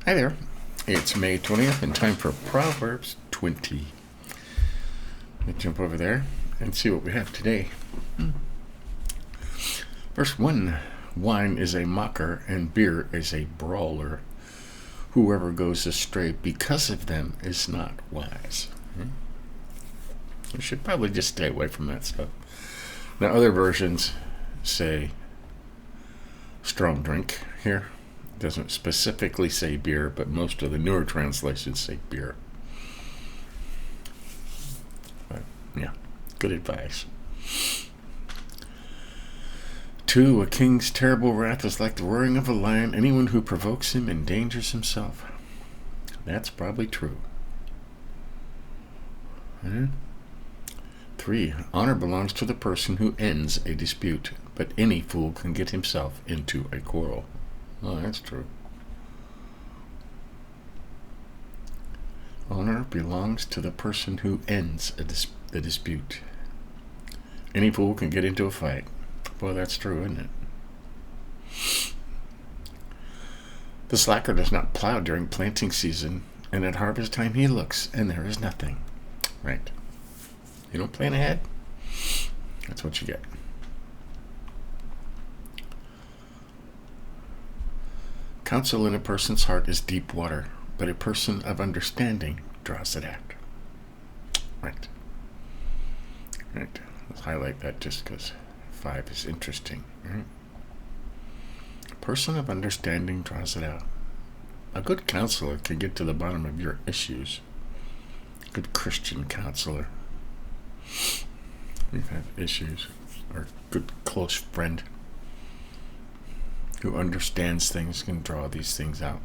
Hi there. It's May 20th and time for Proverbs 20. Let me jump over there and see what we have today. Verse 1. Wine is a mocker and beer is a brawler. Whoever goes astray because of them is not wise. We should probably just stay away from that stuff. Now, other versions say strong drink here. It doesn't specifically say beer, but most of the newer translations say beer. But, yeah, good advice. 2. A king's terrible wrath is like the roaring of a lion. Anyone who provokes him endangers himself. That's probably true. 3. Honor belongs to the person who ends a dispute, but any fool can get himself into a quarrel. Oh, that's true. Honor belongs to the person who ends the dispute. Any fool can get into a fight. Boy, that's true, isn't it? The slacker does not plow during planting season, and at harvest time he looks, and there is nothing. Right. You don't plan ahead, that's what you get. Counsel in a person's heart is deep water, but a person of understanding draws it out. Right. Right. Let's highlight that just because 5 is interesting. Right? A person of understanding draws it out. A good counselor can get to the bottom of your issues. A good Christian counselor. We've had issues. Or a good close friend who understands things can draw these things out.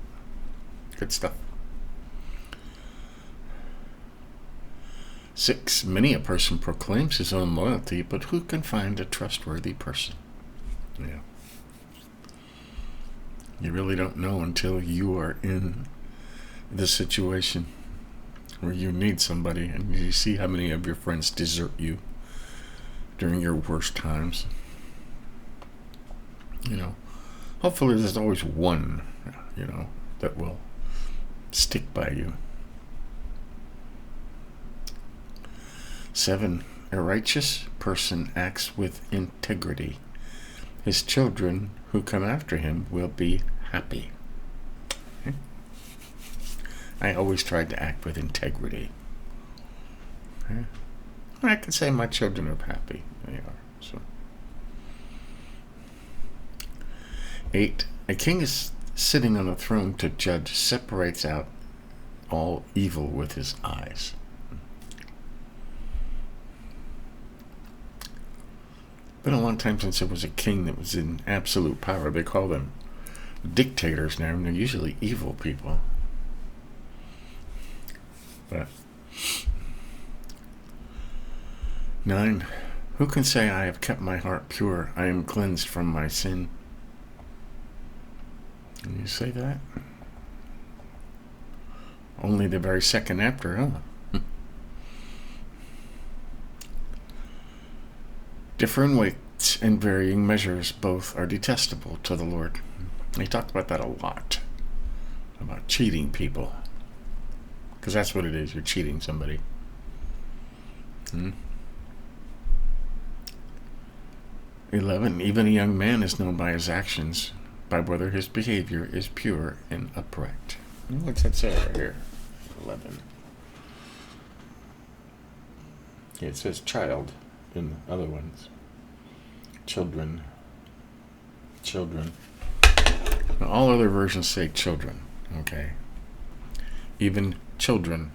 Good stuff. 6. Many a person proclaims his own loyalty, but who can find a trustworthy person? Yeah. You really don't know until you are in the situation where you need somebody and you see how many of your friends desert you during your worst times. Hopefully there's always one, that will stick by you. 7. A righteous person acts with integrity. His children who come after him will be happy. Okay? I always tried to act with integrity. Okay? I can say my children are happy. They are. So. 8. A king is sitting on a throne to judge, separates out all evil with his eyes. Been a long time since there was a king that was in absolute power. They call them dictators now, and they're usually evil people. But 9. Who can say, I have kept my heart pure, I am cleansed from my sin? Can you say that? Only the very second after, huh? Different weights and varying measures, both are detestable to the Lord. He talked about that a lot, about cheating people, because that's what it is. You're cheating somebody. 11. Even a young man is known by his actions, by whether his behavior is pure and upright. What's that say right here? 11. Yeah, it says child in the other ones. Children. Now, all other versions say children. Okay. Even children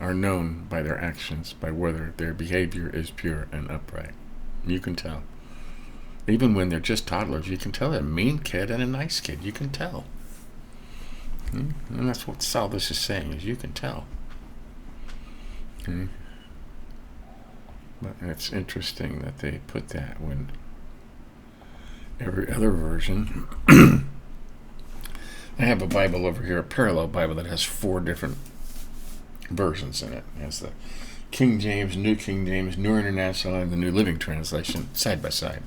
are known by their actions, by whether their behavior is pure and upright. You can tell. Even when they're just toddlers, you can tell they're a mean kid and a nice kid. You can tell. And that's what all this is saying, is you can tell. Okay. But it's interesting that they put that when every other version. I have a Bible over here, a parallel Bible that has 4 different versions in it. It has the King James, New King James, New International, and the New Living Translation side by side.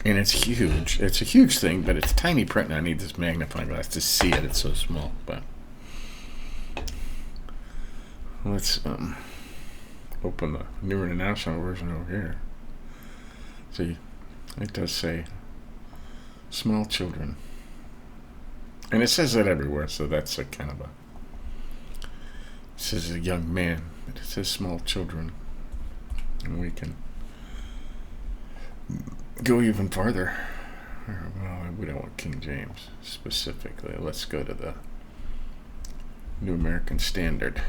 And it's huge. It's a huge thing, but it's tiny print, and I need this magnifying glass to see it. It's so small. But let's open the New International Version over here. See, it does say small children. And it says that everywhere, so that's a kind of a... It says a young man, but it says small children. And we can go even farther. Well, we don't want King James specifically. Let's go to the New American Standard.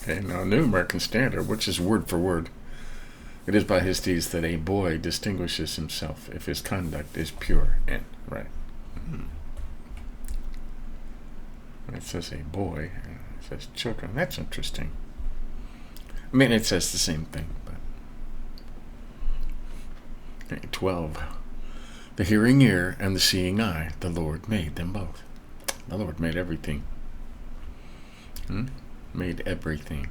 Okay, now New American Standard, which is word for word. It is by his deeds that a boy distinguishes himself if his conduct is pure and right. It says a boy, and it says children. That's interesting. I mean, it says the same thing, but... Okay, 12. The hearing ear and the seeing eye, the Lord made them both. The Lord made everything. Made everything.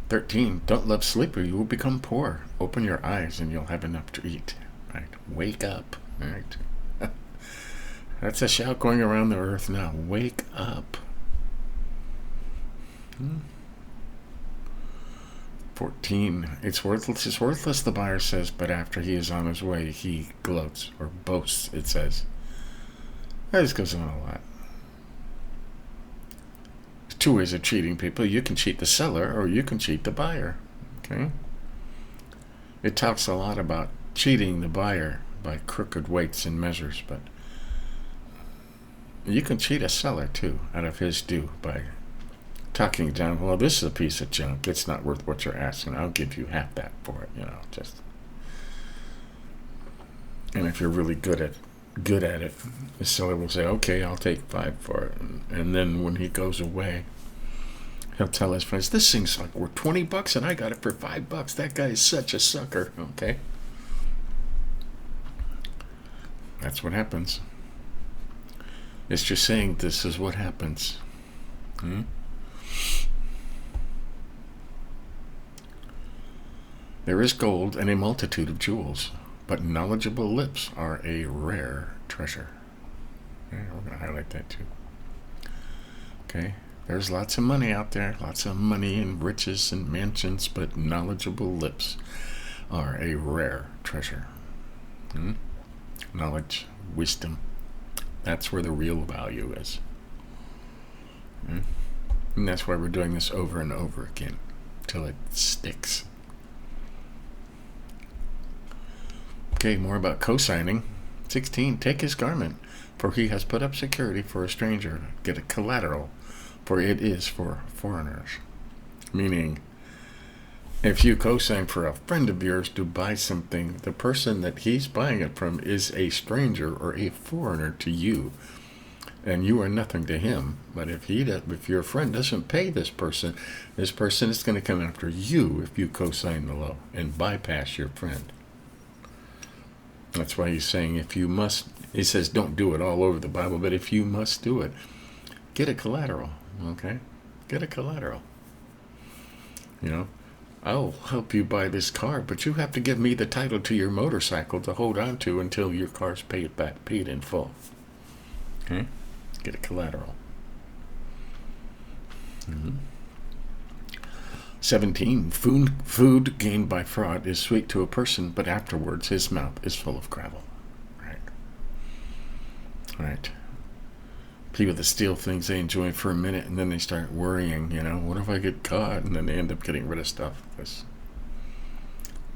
13. Don't love sleep or you will become poor. Open your eyes and you'll have enough to eat. Right? Wake up. Right? That's a shout going around the earth now. Wake up. 14. It's worthless, the buyer says, but after he is on his way, he gloats or boasts, it says. This goes on a lot. There's two ways of cheating people. You can cheat the seller or you can cheat the buyer. Okay? It talks a lot about cheating the buyer by crooked weights and measures, but you can cheat a seller too out of his due by talking down, well, this is a piece of junk. It's not worth what you're asking. I'll give you half that for it, just. And if you're really good at it, the seller will say, okay, I'll take 5 for it. And then when he goes away, he'll tell his friends, this thing's like worth $20 and I got it for $5. That guy is such a sucker. Okay? That's what happens. It's just saying this is what happens. There is gold and a multitude of jewels, but knowledgeable lips are a rare treasure. Yeah, we're going to highlight that too. Okay, there's lots of money out there, lots of money and riches and mansions, but knowledgeable lips are a rare treasure. Knowledge, wisdom, that's where the real value is. And that's why we're doing this over and over again, till it sticks. Okay, more about co-signing. 16, take his garment, for he has put up security for a stranger. Get a collateral, for it is for foreigners. Meaning, if you co-sign for a friend of yours to buy something, the person that he's buying it from is a stranger or a foreigner to you. And you are nothing to him. But if your friend doesn't pay this person is going to come after you if you co-sign the loan and bypass your friend. That's why he's saying if you must, he says don't do it all over the Bible, but if you must do it, get a collateral, okay? Get a collateral. I'll help you buy this car, but you have to give me the title to your motorcycle to hold on to until your car's paid in full. Okay? Get a collateral. 17. Food gained by fraud is sweet to a person, but afterwards his mouth is full of gravel. Right. People that steal things they enjoy for a minute and then they start worrying, what if I get caught? And then they end up getting rid of stuff. That's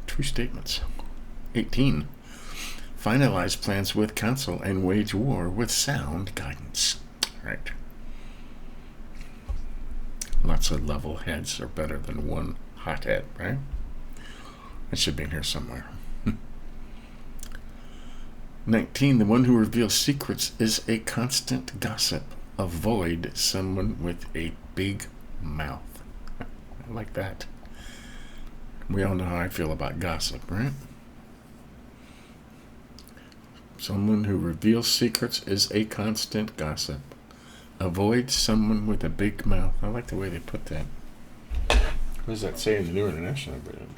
true statements. 18. Finalize plans with counsel and wage war with sound guidance. Right. Lots of level heads are better than one hot head, right? It should be in here somewhere. 19. The one who reveals secrets is a constant gossip. Avoid someone with a big mouth. I like that. We all know how I feel about gossip, right? Someone who reveals secrets is a constant gossip. Avoid someone with a big mouth. I like the way they put that. What does that say in the New International Version?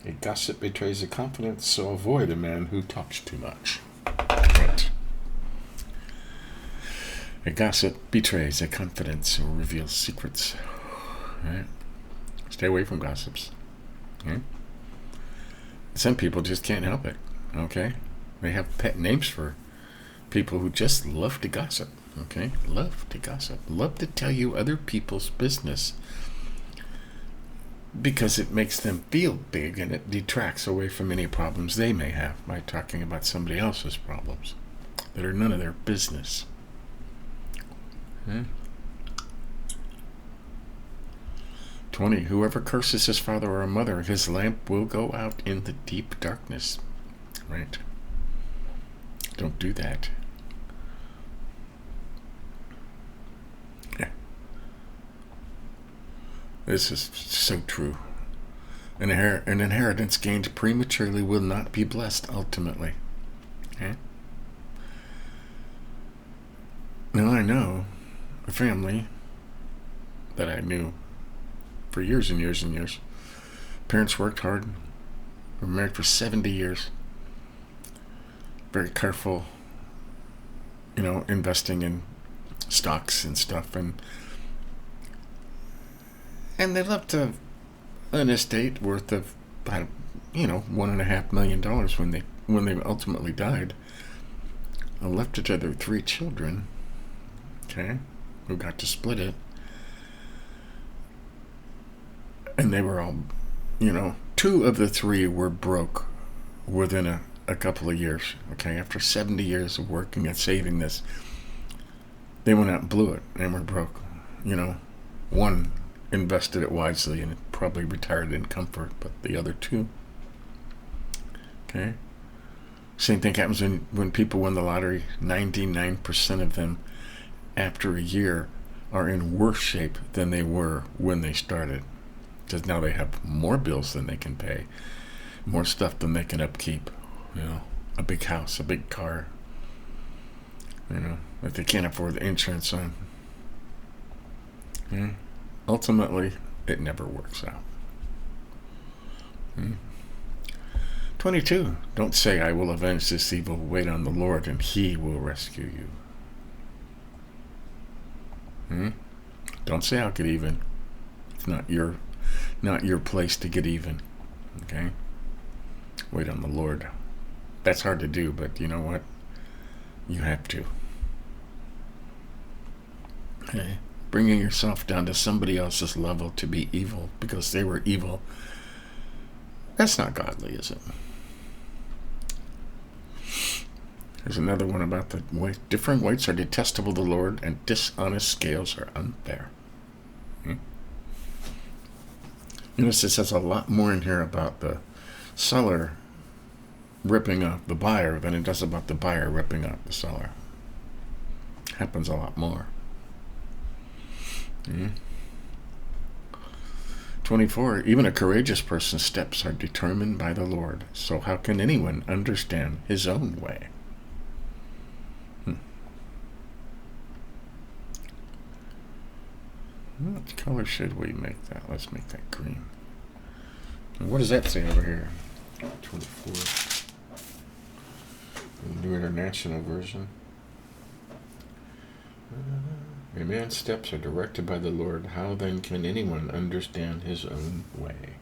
A gossip betrays a confidence, so avoid a man who talks too much. Right. A gossip betrays a confidence or reveals secrets. Right? Stay away from gossips. Okay? Some people just can't help it. Okay? They have pet names for people who just love to gossip. Okay? Love to gossip. Love to tell you other people's business because it makes them feel big and it detracts away from any problems they may have by talking about somebody else's problems that are none of their business. Okay? 20. Whoever curses his father or mother, his lamp will go out in the deep darkness. Right? Don't do that. Yeah. This is so true. An inheritance gained prematurely will not be blessed ultimately. Okay? Now I know a family that I knew for years and years and years. Parents worked hard. Were married for 70 years. Very careful, investing in stocks and stuff, and they left an estate worth of $1.5 million when they ultimately died. And left it to their 3 children, okay, who got to split it. And they were all, 2 of the 3 were broke within a couple of years. Okay, after 70 years of working and saving this, they went out and blew it and were broke. One invested it wisely and probably retired in comfort, but the other 2, okay. Same thing happens when people win the lottery. 99% of them, after a year, are in worse shape than they were when they started. Because now they have more bills than they can pay, more stuff than they can upkeep. A big house, a big car. That they can't afford the insurance on. Ultimately, it never works out. 22. Don't say, I will avenge this evil. Wait on the Lord, and He will rescue you. Don't say, I'll get even. It's not your place to get even. Okay? Wait on the Lord. That's hard to do, but you know what? You have to. Okay? Bringing yourself down to somebody else's level to be evil because they were evil. That's not godly, is it? There's another one about the way differing weights are detestable to the Lord and dishonest scales are unfair. Notice it says a lot more in here about the seller ripping off the buyer than it does about the buyer ripping off the seller. Happens a lot more. 24. Even a courageous person's steps are determined by the Lord. So how can anyone understand his own way? What color should we make that? Let's make that green. And what does that say over here? 24. The New International Version. A man's steps are directed by the Lord. How then can anyone understand his own way?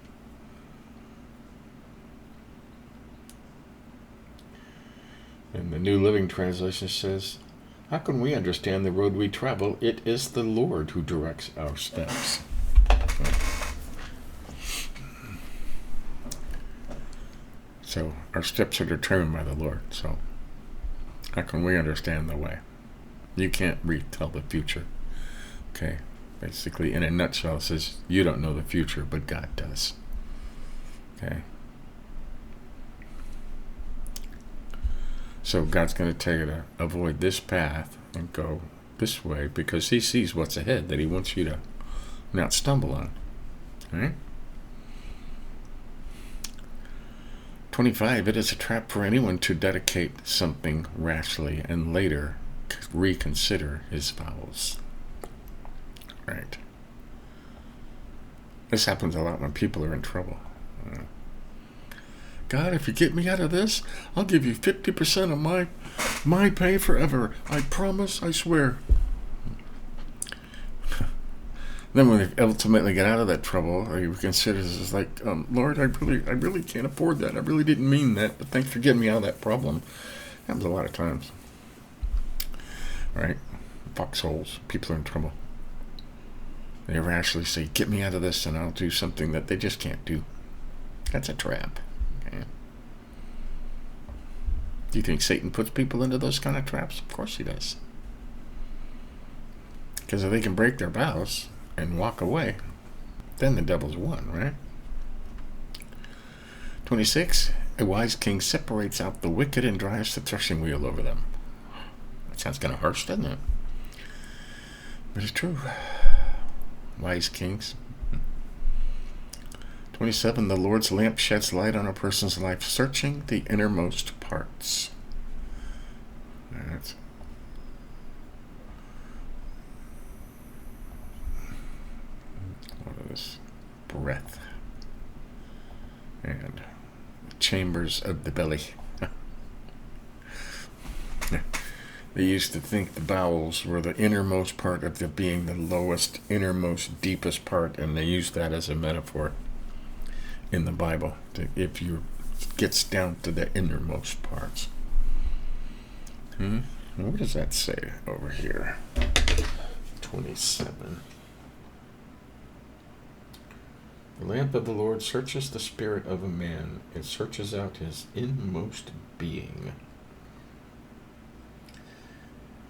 And the New Living Translation says, how can we understand the road we travel? It is the Lord who directs our steps. So our steps are determined by the Lord. So how can we understand the way? You can't retell the future. Okay. Basically, in a nutshell, it says you don't know the future, but God does. Okay. So God's going to tell you to avoid this path and go this way because He sees what's ahead that He wants you to not stumble on. All right? 25, it is a trap for anyone to dedicate something rashly and later reconsider his vows. Right. This happens a lot when people are in trouble. God, if you get me out of this, I'll give you 50% of my pay forever. I promise, I swear. Then when they ultimately get out of that trouble, he considers it's like, Lord, I really can't afford that. I really didn't mean that, but thanks for getting me out of that problem. Happens a lot of times. Right? Foxholes. People are in trouble. They rashly say, get me out of this and I'll do something that they just can't do. That's a trap. Okay? Do you think Satan puts people into those kind of traps? Of course he does. Because if they can break their vows and walk away, then the devil's won, right? 26, a wise king separates out the wicked and drives the threshing wheel over them. That sounds kind of harsh, doesn't it? But it's true. Wise kings. 27, the Lord's lamp sheds light on a person's life, searching the innermost parts. That's what is breath and chambers of the belly. They used to think the bowels were the innermost part of the being, the lowest, innermost, deepest part, and they used that as a metaphor in the Bible. If you gets down to the innermost parts. What does that say over here? 27. The lamp of the Lord searches the spirit of a man. It searches out his inmost being.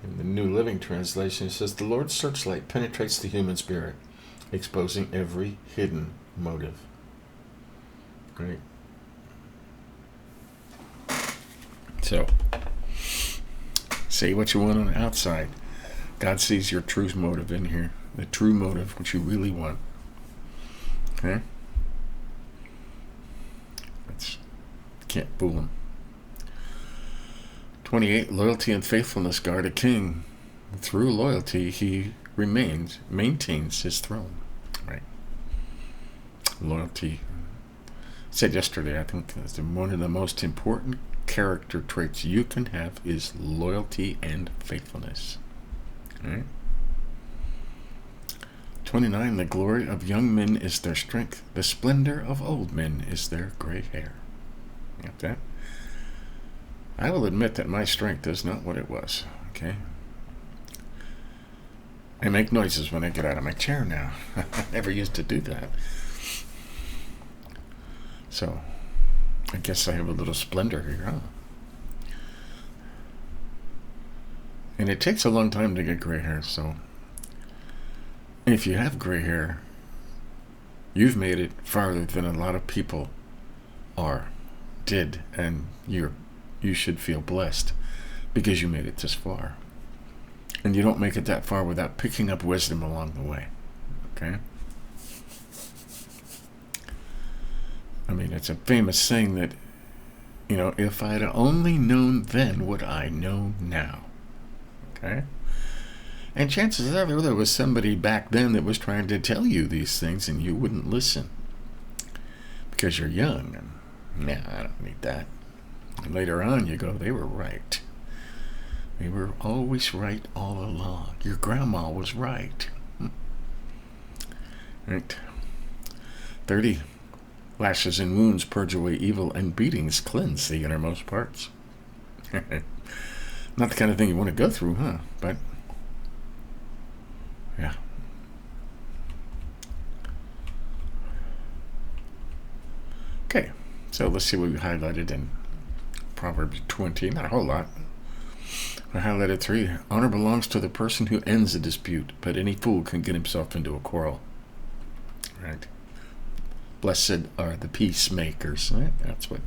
In the New Living Translation, it says, the Lord's searchlight penetrates the human spirit, exposing every hidden motive. Right? So, say what you want on the outside. God sees your true motive in here. The true motive, what you really want. Okay? Can't fool him. 28, loyalty and faithfulness guard a king. Through loyalty, he maintains his throne. Right? Loyalty. I said yesterday, I think one of the most important character traits you can have is loyalty and faithfulness. Right? 29, the glory of young men is their strength. The splendor of old men is their gray hair. Got that? I will admit that my strength is not what it was. Okay? I make noises when I get out of my chair now. I never used to do that. So, I guess I have a little splendor here, huh? And it takes a long time to get gray hair, so if you have gray hair, you've made it farther than a lot of people did, and you should feel blessed because you made it this far. And you don't make it that far without picking up wisdom along the way. Okay? I mean, it's a famous saying that, if I'd only known then what I know now. Okay? And chances are there was somebody back then that was trying to tell you these things and you wouldn't listen. Because you're young and, I don't need that. And later on you go, they were right. They were always right all along. Your grandma was right. Right. 30. Lashes and wounds purge away evil, and beatings cleanse the innermost parts. Not the kind of thing you want to go through, huh? But, yeah. Okay, so let's see what we highlighted in Proverbs 20. Not a whole lot. I highlighted 3. Honor belongs to the person who ends a dispute, but any fool can get himself into a quarrel. Right? Blessed are the peacemakers. Right? That's what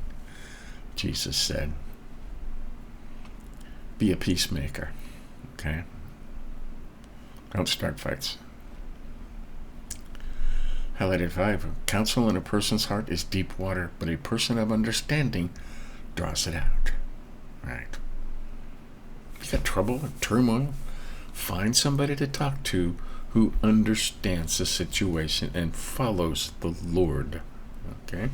Jesus said. Be a peacemaker. Okay? Don't start fights. Highlighted 5. Counsel in a person's heart is deep water, but a person of understanding draws it out. Right. You got trouble and turmoil? Find somebody to talk to who understands the situation and follows the Lord. Okay?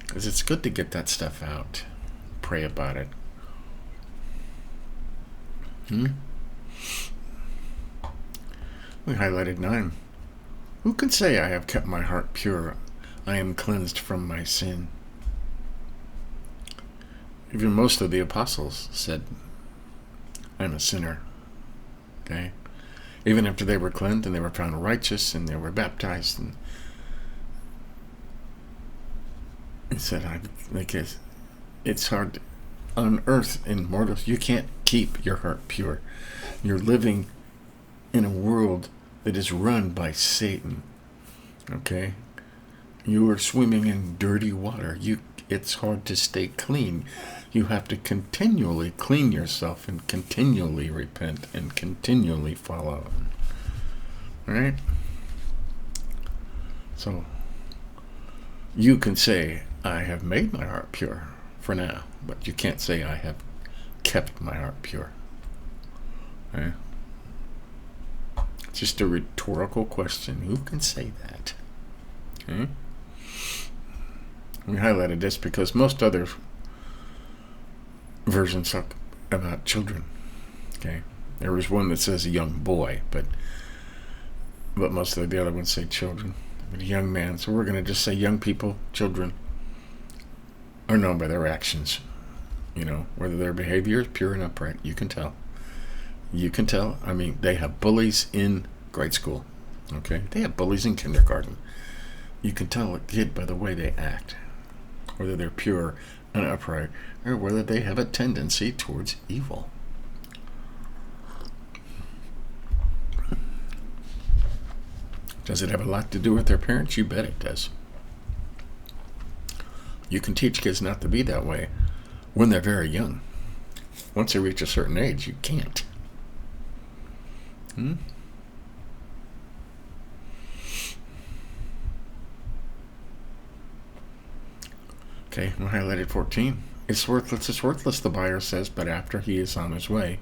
Because it's good to get that stuff out. Pray about it. We highlighted 9. Who can say I have kept my heart pure? I am cleansed from my sin. Even most of the apostles said, I'm a sinner. Okay? Even after they were cleansed and they were found righteous and they were baptized, and he said, it's hard on earth in mortals. You can't keep your heart pure. You're living in a world that is run by Satan. Okay? You are swimming in dirty water. It's hard to stay clean. You have to continually clean yourself and continually repent and continually follow. Right? So, you can say, I have made my heart pure for now, but you can't say I have kept my heart pure. Right? Just a rhetorical question. Who can say that? Okay? We highlighted this because most other versions talk about children. Okay? There was one that says a young boy, but most of the other ones say children. But a young man. So we're going to just say young people, children, are known by their actions. You know, whether their behavior is pure and upright. You can tell. You can tell. I mean, they have bullies in grade school. Okay? They have bullies in kindergarten. You can tell a kid by the way they act, whether they're pure and upright, or whether they have a tendency towards evil. Does it have a lot to do with their parents? You bet it does. You can teach kids not to be that way when they're very young. Once they reach a certain age, you can't. Okay, we highlighted 14. It's worthless, the buyer says, but after he is on his way,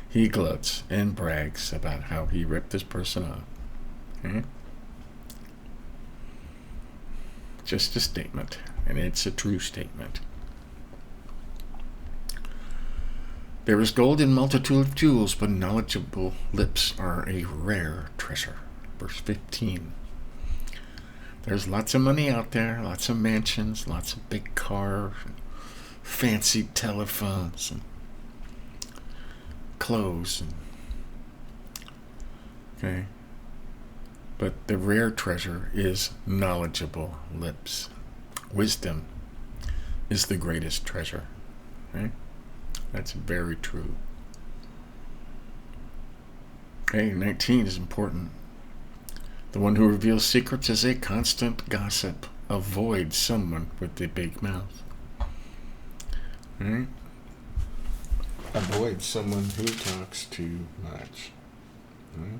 he gloats and brags about how he ripped this person off. Okay? Just a statement, and it's a true statement. There is gold in multitude of jewels, but knowledgeable lips are a rare treasure. Verse 15. There's lots of money out there, lots of mansions, lots of big cars, fancy telephones, and clothes. Okay? But the rare treasure is knowledgeable lips. Wisdom is the greatest treasure. Right? That's very true. Okay, 19 is important. The one who reveals secrets is a constant gossip. Avoid someone with the big mouth. Right? Avoid someone who talks too much. Right?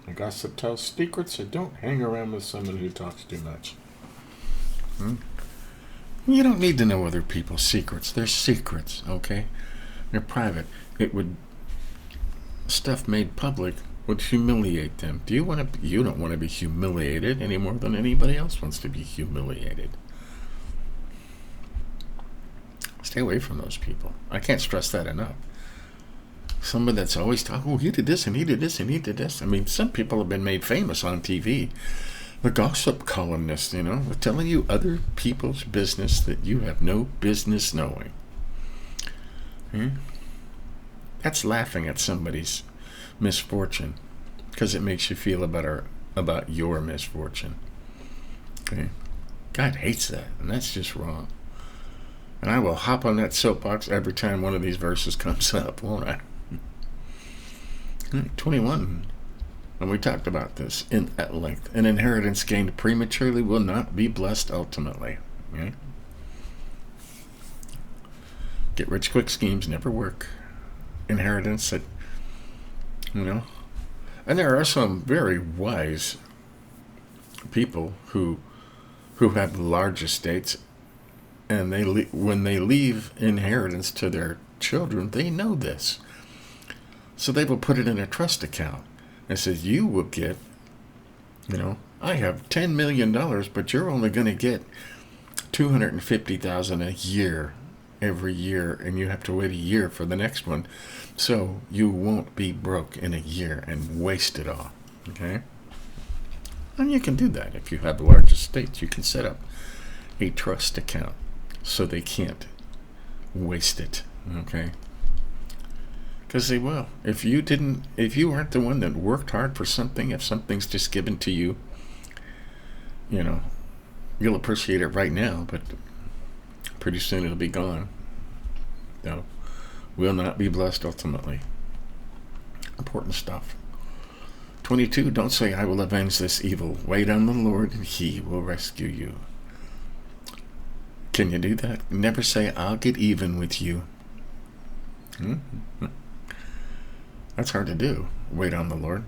A gossip tells secrets, so don't hang around with someone who talks too much. You don't need to know other people's secrets. They're secrets, okay? They're private. Stuff made public would humiliate them. You don't want to be humiliated any more than anybody else wants to be humiliated. Stay away from those people. I can't stress that enough. Somebody that's always talking, he did this and he did this and he did this. I mean, some people have been made famous on TV. The gossip columnist, telling you other people's business that you have no business knowing. That's laughing at somebody's misfortune because it makes you feel better about your misfortune. Okay? God hates that, and that's just wrong. And I will hop on that soapbox every time one of these verses comes up, won't I? 21. And we talked about this at length. An inheritance gained prematurely will not be blessed ultimately. Okay? Get rich quick schemes never work. Inheritance that, And there are some very wise people who have large estates, and when they leave inheritance to their children, they know this. So they will put it in a trust account and says, you will get, I have $10 million, but you're only going to get $250,000 a year every year, and you have to wait a year for the next one. So you won't be broke in a year and waste it all. Okay? And you can do that if you have large estates. You can set up a trust account so they can't waste it. Okay? Because they will. If you aren't the one that worked hard for something, if something's just given to you, you'll appreciate it right now, but pretty soon it'll be gone. No, will not be blessed ultimately. Important stuff. 22, don't say, I will avenge this evil. Wait on the Lord, and he will rescue you. Can you do that? Never say, I'll get even with you. That's hard to do. Wait on the Lord.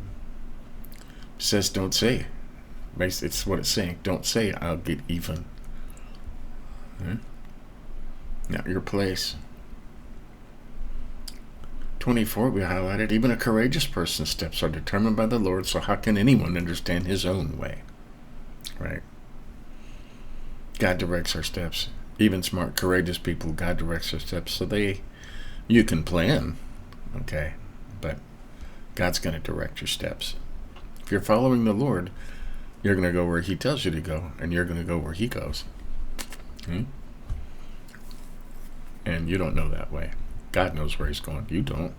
It says, don't say. It's what it's saying. Don't say, I'll get even. Not your place. 24, we highlighted, even a courageous person's steps are determined by the Lord, so how can anyone understand his own way? Right? God directs our steps. Even smart, courageous people, God directs their steps. So you can plan, okay, but God's going to direct your steps. If you're following the Lord, you're going to go where he tells you to go, and you're going to go where he goes. And you don't know that way. God knows where he's going. You don't.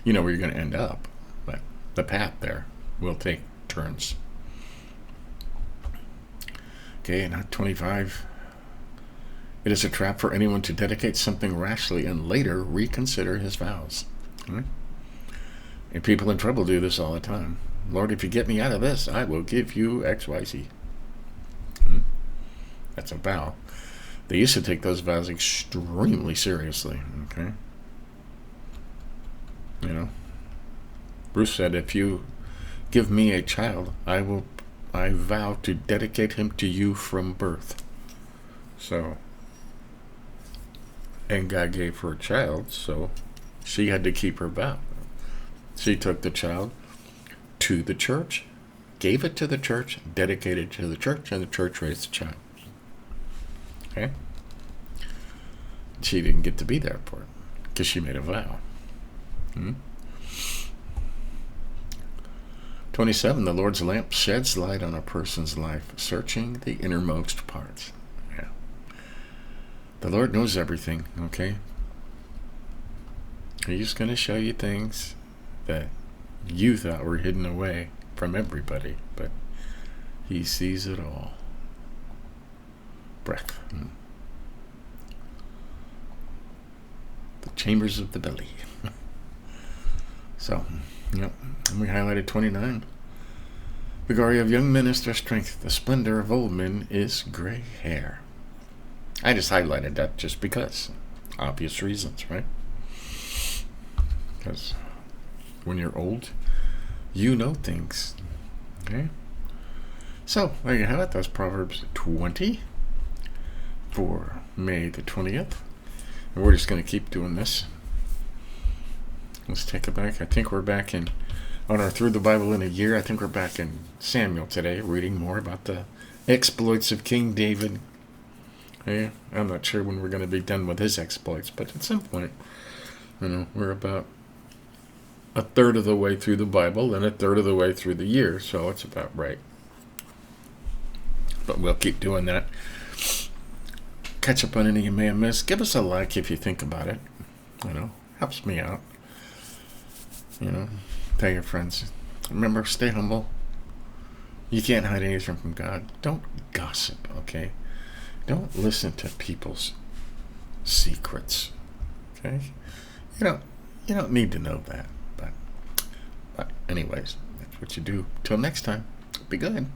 You know where you're going to end up, but the path there will take turns. Okay, and 25. It is a trap for anyone to dedicate something rashly and later reconsider his vows. And people in trouble do this all the time. Lord, if you get me out of this, I will give you X, Y, Z. That's a vow. They used to take those vows extremely seriously. Okay? Bruce said, if you give me a child, I vow to dedicate him to you from birth. So, and God gave her a child, so she had to keep her vow. She took the child to the church, gave it to the church, dedicated it to the church, and the church raised the child. Okay? She didn't get to be there for it because she made a vow. 27, the Lord's lamp sheds light on a person's life, searching the innermost parts. Yeah. The Lord knows everything, okay? He's going to show you things that you thought were hidden away from everybody, but he sees it all. Breath. The chambers of the belly. So, and we highlighted 29. The glory of young men is their strength. The splendor of old men is gray hair. I just highlighted that just because. Obvious reasons, right? Because when you're old, you know things. Okay? So, there you have it. That's Proverbs 20 for May the 20th. And we're just going to keep doing this. Let's take it back. I think we're back on our Through the Bible in a Year. I think we're back in Samuel today, reading more about the exploits of King David. Yeah, I'm not sure when we're going to be done with his exploits, but at some point, we're about a third of the way through the Bible and a third of the way through the year, so it's about right. But we'll keep doing that. Catch up on any you may have missed. Give us a like if you think about it. Helps me out. Tell your friends. Remember, stay humble. You can't hide anything from God. Don't gossip, okay? Don't listen to people's secrets, okay? You don't need to know that. But anyways, that's what you do. Till next time, be good.